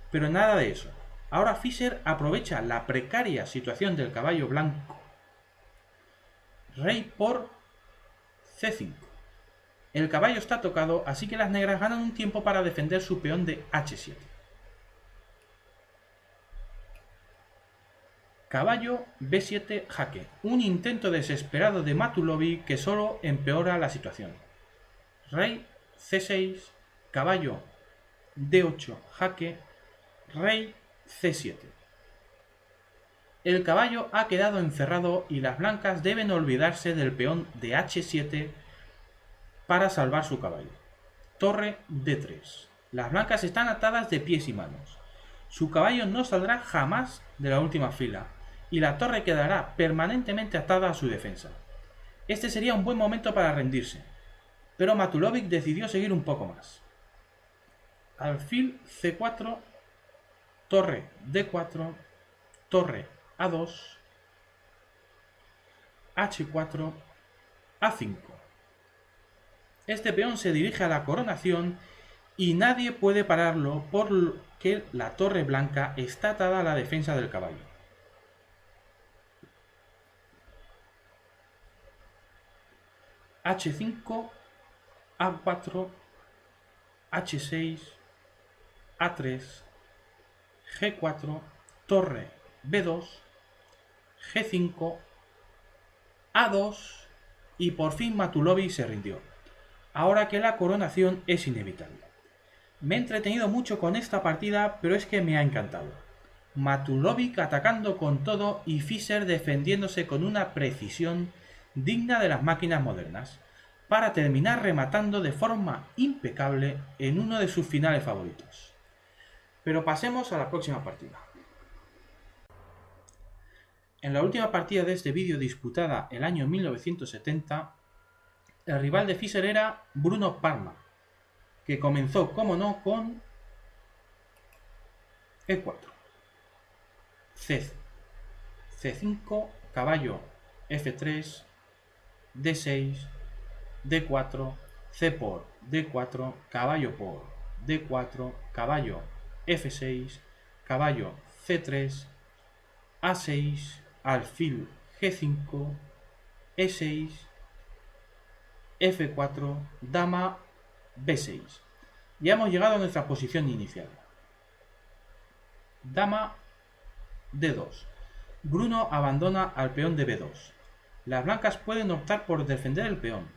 pero nada de eso. Ahora Fischer aprovecha la precaria situación del caballo blanco. Rey por C5. El caballo está tocado, así que las negras ganan un tiempo para defender su peón de H7. Caballo B7 jaque. Un intento desesperado de Matulovic que solo empeora la situación. Rey C6, caballo D8 jaque, rey C7. El caballo ha quedado encerrado y las blancas deben olvidarse del peón de H7 para salvar su caballo. Torre D3. Las blancas están atadas de pies y manos. Su caballo no saldrá jamás de la última fila y la torre quedará permanentemente atada a su defensa. Este sería un buen momento para rendirse, pero Matulovic decidió seguir un poco más. Alfil C4, torre D4, torre A2, H4, A5. Este peón se dirige a la coronación y nadie puede pararlo porque la torre blanca está atada a la defensa del caballo. H5, A4, H6, A3, G4, torre B2, G5, A2 y por fin Matulovic se rindió, ahora que la coronación es inevitable. Me he entretenido mucho con esta partida, pero es que me ha encantado. Matulovic atacando con todo y Fischer defendiéndose con una precisión digna de las máquinas modernas, para terminar rematando de forma impecable en uno de sus finales favoritos. Pero pasemos a la próxima partida. En la última partida de este vídeo, disputada el año 1970, el rival de Fischer era Bruno Parma, que comenzó, como no, con E4, C5, caballo F3, D6, D4, C por D4, caballo por D4, caballo F6, caballo C3, A6, alfil G5, E6, F4, dama B6. Ya hemos llegado a nuestra posición inicial. Dama D2. Bruno abandona al peón de B2. Las blancas pueden optar por defender el peón,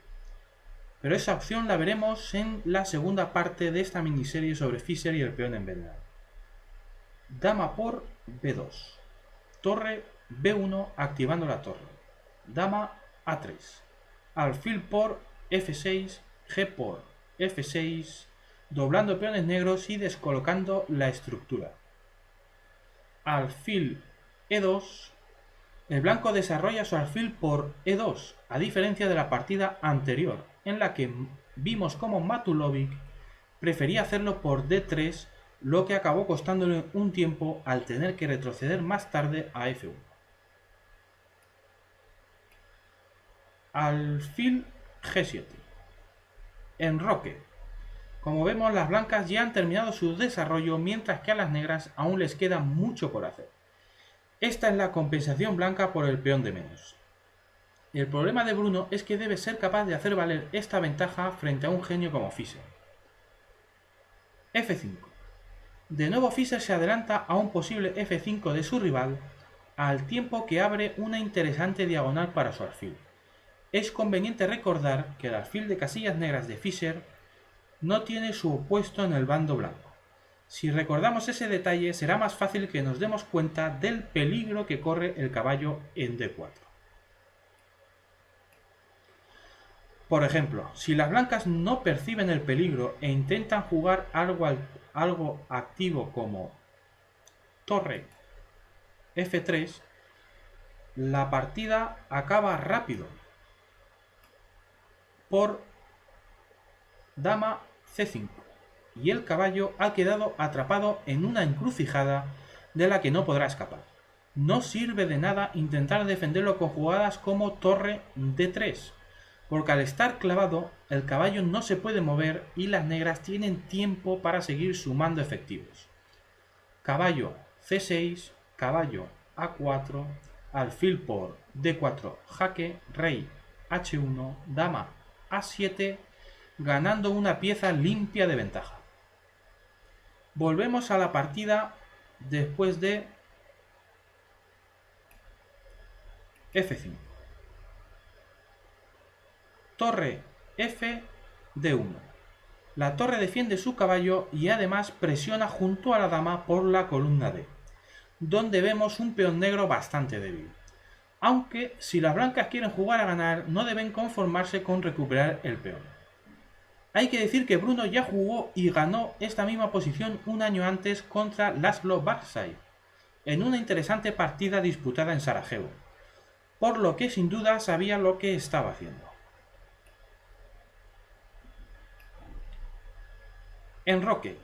pero esa opción la veremos en la segunda parte de esta miniserie sobre Fischer y el peón envenenado. Dama por B2. Torre B1 activando la torre. Dama A3. Alfil por F6, G por F6, doblando peones negros y descolocando la estructura. Alfil E2, El blanco desarrolla su alfil por E2, a diferencia de la partida anterior, en la que vimos como Matulovic prefería hacerlo por D3, lo que acabó costándole un tiempo al tener que retroceder más tarde a F1. Alfil G7. Enroque. Como vemos, las blancas ya han terminado su desarrollo, mientras que a las negras aún les queda mucho por hacer. Esta es la compensación blanca por el peón de menos. El problema de Bruno es que debe ser capaz de hacer valer esta ventaja frente a un genio como Fischer. F5. De nuevo Fischer se adelanta a un posible F5 de su rival, al tiempo que abre una interesante diagonal para su alfil. Es conveniente recordar que el alfil de casillas negras de Fischer no tiene su opuesto en el bando blanco. Si recordamos ese detalle, será más fácil que nos demos cuenta del peligro que corre el caballo en D4. Por ejemplo, si las blancas no perciben el peligro e intentan jugar algo activo como torre F3, la partida acaba rápido por dama C5 y el caballo ha quedado atrapado en una encrucijada de la que no podrá escapar. No sirve de nada intentar defenderlo con jugadas como torre D3, porque al estar clavado el caballo no se puede mover y las negras tienen tiempo para seguir sumando efectivos. Caballo C6, caballo A4, alfil por D4, jaque, rey H1, dama A7, ganando una pieza limpia de ventaja. Volvemos a la partida después de F5. Torre F D1. La torre defiende su caballo y además presiona junto a la dama por la columna D, donde vemos un peón negro bastante débil. Aunque si las blancas quieren jugar a ganar, no deben conformarse con recuperar el peón. Hay que decir que Bruno ya jugó y ganó esta misma posición un año antes contra Laszlo Barsay, en una interesante partida disputada en Sarajevo, por lo que sin duda sabía lo que estaba haciendo. Enroque.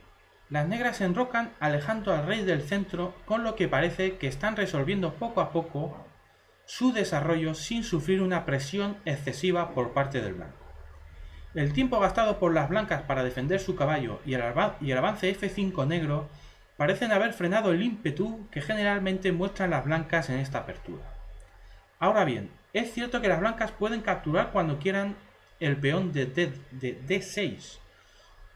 Las negras enrocan alejando al rey del centro, con lo que parece que están resolviendo poco a poco su desarrollo sin sufrir una presión excesiva por parte del blanco. El tiempo gastado por las blancas para defender su caballo y el avance F5 negro parecen haber frenado el ímpetu que generalmente muestran las blancas en esta apertura. Ahora bien, es cierto que las blancas pueden capturar cuando quieran el peón de D6,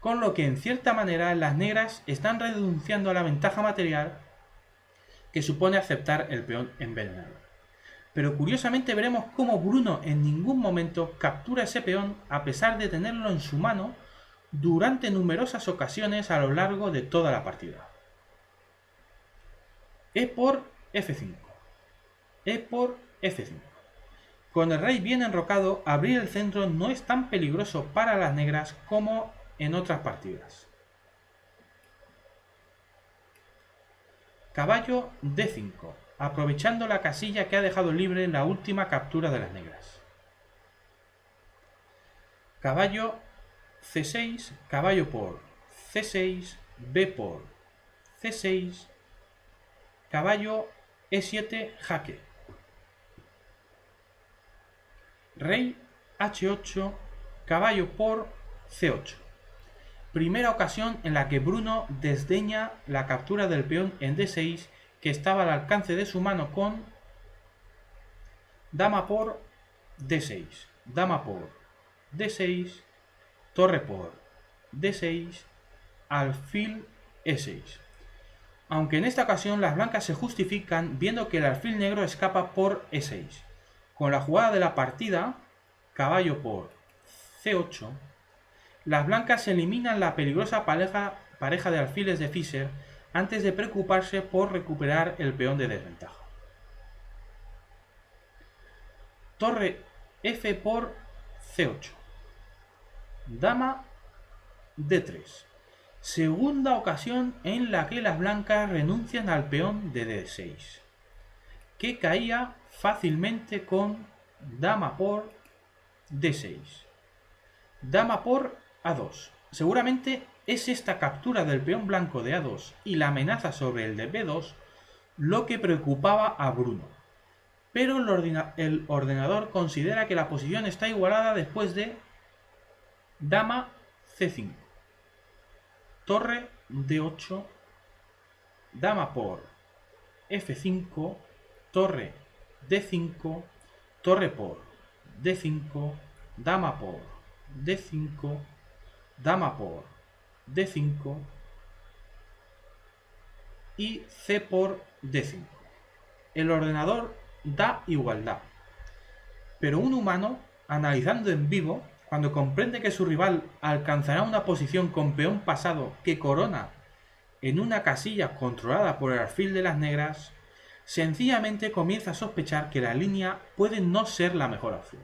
con lo que en cierta manera las negras están renunciando a la ventaja material que supone aceptar el peón envenenado. Pero curiosamente veremos cómo Bruno en ningún momento captura ese peón a pesar de tenerlo en su mano durante numerosas ocasiones a lo largo de toda la partida. E por F5. E por F5. Con el rey bien enrocado, abrir el centro no es tan peligroso para las negras como en otras partidas. Caballo D5, aprovechando la casilla que ha dejado libre la última captura de las negras. Caballo C6, caballo por C6, B por C6, caballo E7, jaque. Rey H8, caballo por C8. Primera ocasión en la que Bruno desdeña la captura del peón en D6 que estaba al alcance de su mano con dama por D6, dama por D6, torre por D6, alfil E6. Aunque en esta ocasión las blancas se justifican viendo que el alfil negro escapa por E6. Con la jugada de la partida, caballo por C8, las blancas eliminan la peligrosa pareja de alfiles de Fischer antes de preocuparse por recuperar el peón de desventaja. Torre F por C8. Dama D3. Segunda ocasión en la que las blancas renuncian al peón de D6, que caía fácilmente con dama por d6. Dama por a2. Seguramente es esta captura del peón blanco de a2 y la amenaza sobre el de b2 lo que preocupaba a Bruno. Pero el ordenador considera que la posición está igualada después de dama c5, torre d8, dama por f5, torre d5, torre por d5, dama por d5, dama por d5 y c por d5. El ordenador da igualdad, pero un humano, analizando en vivo, cuando comprende que su rival alcanzará una posición con peón pasado que corona en una casilla controlada por el alfil de las negras, sencillamente comienza a sospechar que la línea puede no ser la mejor opción.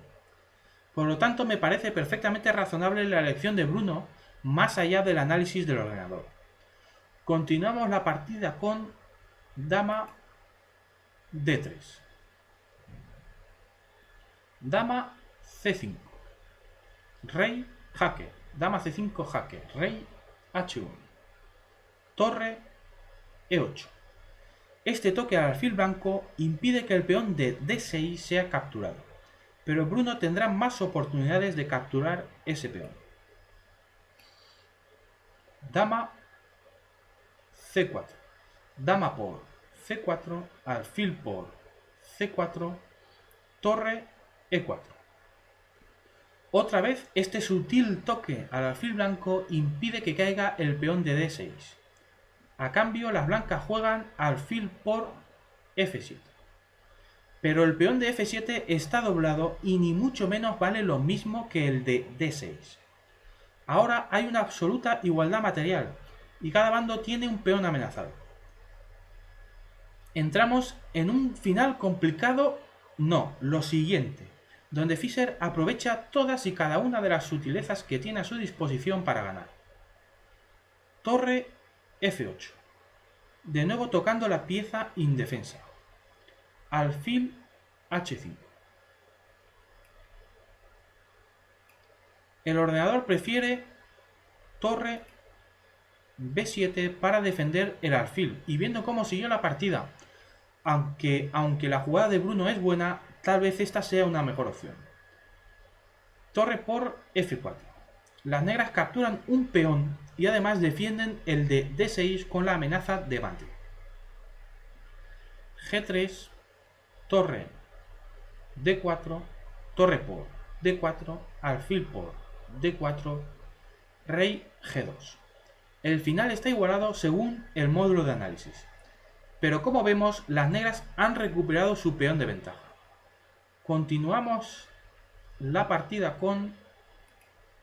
Por lo tanto, me parece perfectamente razonable la elección de Bruno, más allá del análisis del ordenador. Continuamos la partida con dama d3, dama c5, rey jaque, dama c5 jaque, rey h1, torre e8. Este toque al alfil blanco impide que el peón de d6 sea capturado, pero Bruno tendrá más oportunidades de capturar ese peón. Dama c4, dama por c4, alfil por c4, torre e4. Otra vez, este sutil toque al alfil blanco impide que caiga el peón de d6. A cambio, las blancas juegan alfil por f7. Pero el peón de f7 está doblado y ni mucho menos vale lo mismo que el de d6. Ahora hay una absoluta igualdad material y cada bando tiene un peón amenazado. Entramos en un final complicado, lo siguiente, donde Fischer aprovecha todas y cada una de las sutilezas que tiene a su disposición para ganar. Torre f8, de nuevo tocando la pieza indefensa. Alfil h5. El ordenador prefiere torre b7 para defender el alfil, y viendo cómo siguió la partida, aunque la jugada de Bruno es buena, tal vez esta sea una mejor opción. Torre por f4. Las negras capturan un peón y además defienden el de d6 con la amenaza de mate. g3, torre d4, torre por d4, alfil por d4, rey g2. El final está igualado según el módulo de análisis, pero como vemos, las negras han recuperado su peón de ventaja. Continuamos la partida con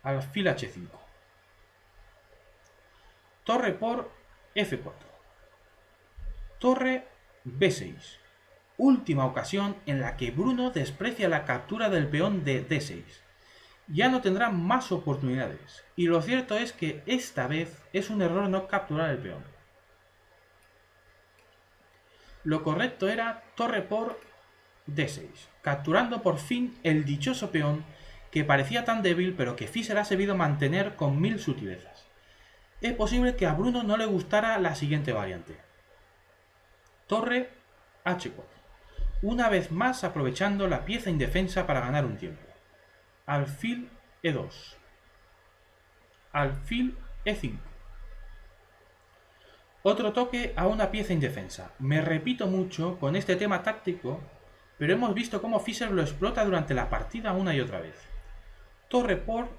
alfil h5, torre por f4, torre b6. Última ocasión en la que Bruno desprecia la captura del peón de d6. Ya no tendrá más oportunidades, y lo cierto es que esta vez es un error no capturar el peón. Lo correcto era torre por d6, capturando por fin el dichoso peón que parecía tan débil pero que Fischer ha sabido mantener con 1000 sutilezas. Es posible que a Bruno no le gustara la siguiente variante. Torre h4, una vez más aprovechando la pieza indefensa para ganar un tiempo. Alfil e2, alfil e5. Otro toque a una pieza indefensa. Me repito mucho con este tema táctico, pero hemos visto cómo Fischer lo explota durante la partida una y otra vez. Torre por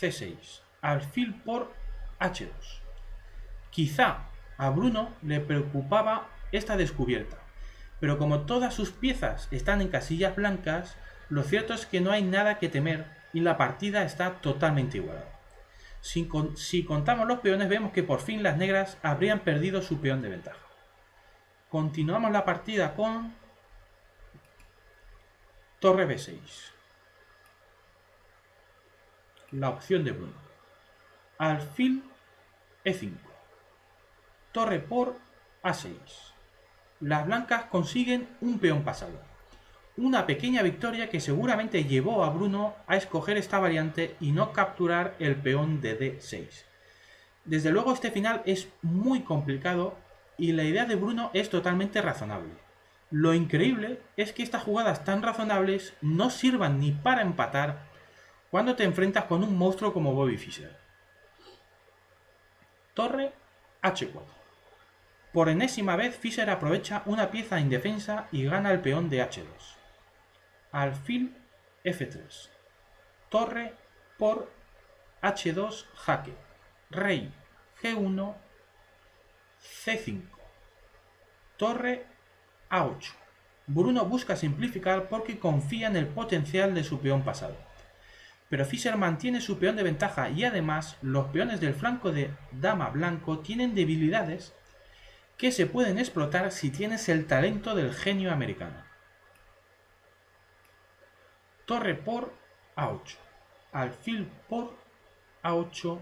c6, alfil por h2. Quizá a Bruno le preocupaba esta descubierta, pero como todas sus piezas están en casillas blancas, lo cierto es que no hay nada que temer y la partida está totalmente igualada. Si contamos los peones, vemos que por fin las negras habrían perdido su peón de ventaja. Continuamos la partida con torre b6. La opción de Bruno. Alfil e5. Torre por a6. Las blancas consiguen un peón pasado. Una pequeña victoria que seguramente llevó a Bruno a escoger esta variante y no capturar el peón de D6. Desde luego este final es muy complicado y la idea de Bruno es totalmente razonable. Lo increíble es que estas jugadas tan razonables no sirvan ni para empatar cuando te enfrentas con un monstruo como Bobby Fischer. Torre H4. Por enésima vez Fischer aprovecha una pieza indefensa y gana el peón de H2. Alfil F3. Torre por H2 jaque. Rey G1. C5. Torre A8. Bruno busca simplificar porque confía en el potencial de su peón pasado. Pero Fischer mantiene su peón de ventaja y además los peones del flanco de dama blanco tienen debilidades que se pueden explotar si tienes el talento del genio americano. Torre por A8. Alfil por A8.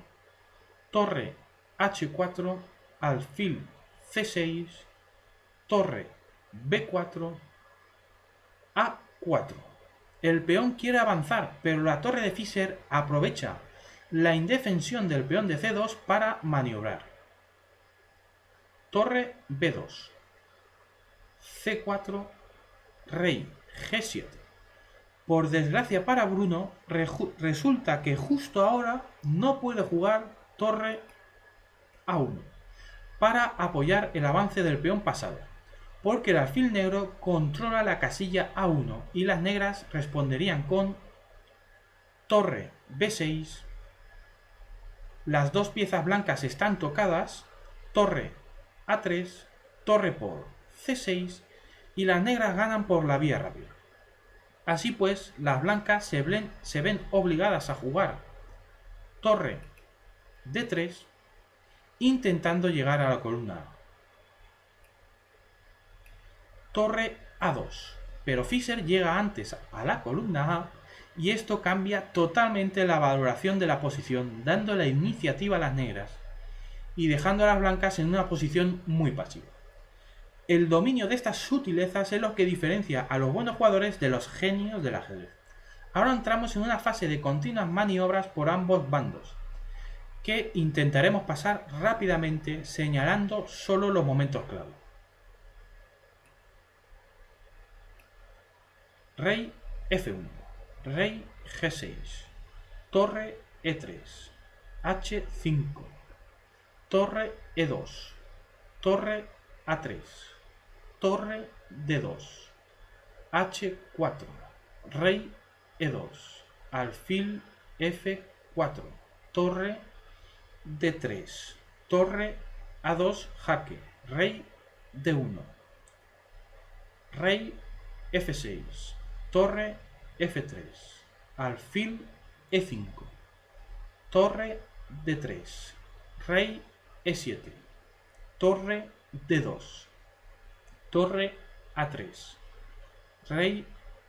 Torre H4. Alfil C6. Torre B4. A4. El peón quiere avanzar, pero la torre de Fischer aprovecha la indefensión del peón de C2 para maniobrar. Torre B2. C4. Rey G7. Por desgracia para Bruno, resulta que justo ahora no puede jugar torre A1 para apoyar el avance del peón pasado, porque el alfil negro controla la casilla A1 y las negras responderían con torre B6, las dos piezas blancas están tocadas, torre A3, torre por C6 y las negras ganan por la vía rápida. Así pues, las blancas se ven obligadas a jugar torre D3 intentando llegar a la columna A. Torre A2, pero Fischer llega antes a la columna A y esto cambia totalmente la valoración de la posición, dando la iniciativa a las negras y dejando a las blancas en una posición muy pasiva. El dominio de estas sutilezas es lo que diferencia a los buenos jugadores de los genios del ajedrez. Ahora entramos en una fase de continuas maniobras por ambos bandos, que intentaremos pasar rápidamente señalando solo los momentos clave. Rey F1, Rey G6, Torre E3, H5, Torre E2, Torre A3, Torre D2, H4, Rey E2, Alfil F4, Torre D3, Torre A2 jaque, Rey D1, Rey F6, Torre F3, Alfil E5, Torre D3, Rey E7, Torre D2, Torre A3, Rey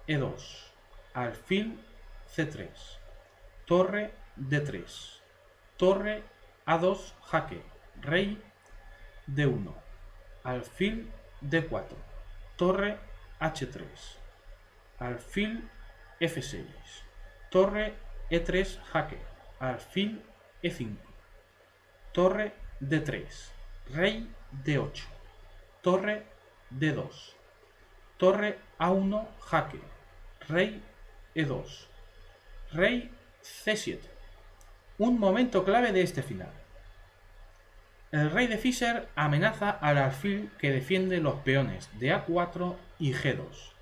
E2, Alfil C3, Torre D3, Torre A2 jaque, Rey D1, Alfil D4, Torre H3, Alfil F6, Torre E3 jaque, Alfil E5, Torre D3, Rey D8, Torre D2, Torre A1 jaque, Rey E2, Rey C7. Un momento clave de este final. El rey de Fischer amenaza al alfil que defiende los peones de A4 y G2,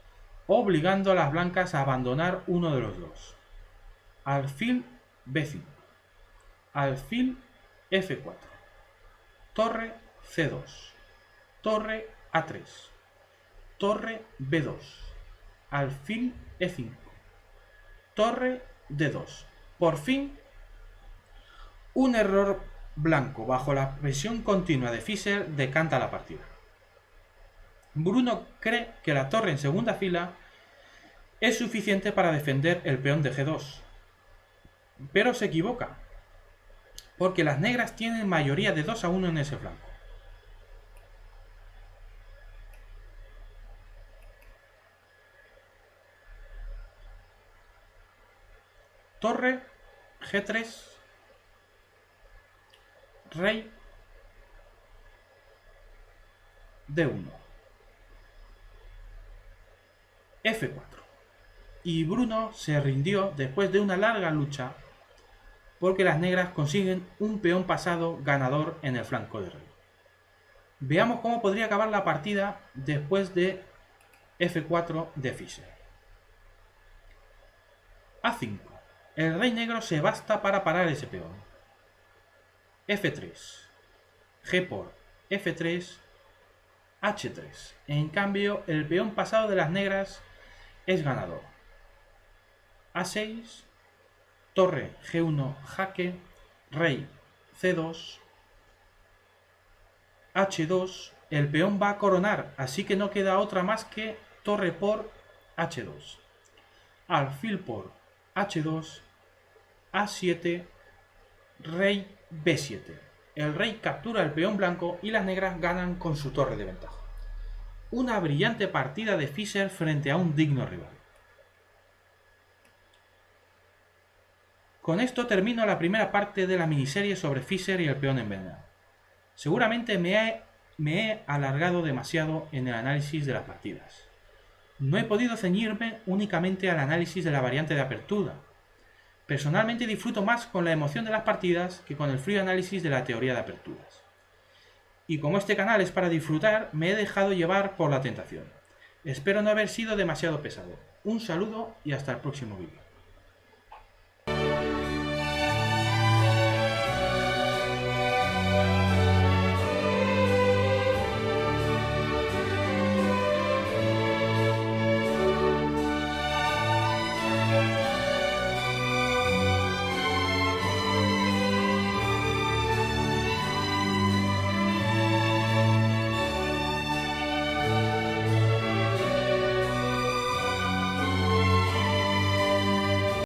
obligando a las blancas a abandonar uno de los dos. Alfil B5, alfil F4, torre C2, torre A3, torre B2, alfil E5, torre D2. Por fin, un error blanco bajo la presión continua de Fischer decanta la partida. Bruno cree que la torre en segunda fila es suficiente para defender el peón de G2, pero se equivoca, porque las negras tienen mayoría de 2-1 en ese flanco. torre, G3, rey, D1, F4. Y Bruno se rindió después de una larga lucha porque las negras consiguen un peón pasado ganador en el flanco de rey. Veamos cómo podría acabar la partida después de F4 de Fischer. A5. El rey negro se basta para parar ese peón. F3. G por F3. H3. En cambio, el peón pasado de las negras es ganador. A6. Torre G1 jaque. Rey C2. H2. El peón va a coronar, así que no queda otra más que torre por H2. Alfil por H2. A7. Rey B7. El rey captura el peón blanco y las negras ganan con su torre de ventaja. Una brillante partida de Fischer frente a un digno rival. Con esto termino la primera parte de la miniserie sobre Fischer y el peón envenenado. Seguramente me he alargado demasiado en el análisis de las partidas. No he podido ceñirme únicamente al análisis de la variante de apertura. Personalmente disfruto más con la emoción de las partidas que con el frío análisis de la teoría de aperturas. Y como este canal es para disfrutar, me he dejado llevar por la tentación. Espero no haber sido demasiado pesado. Un saludo y hasta el próximo vídeo.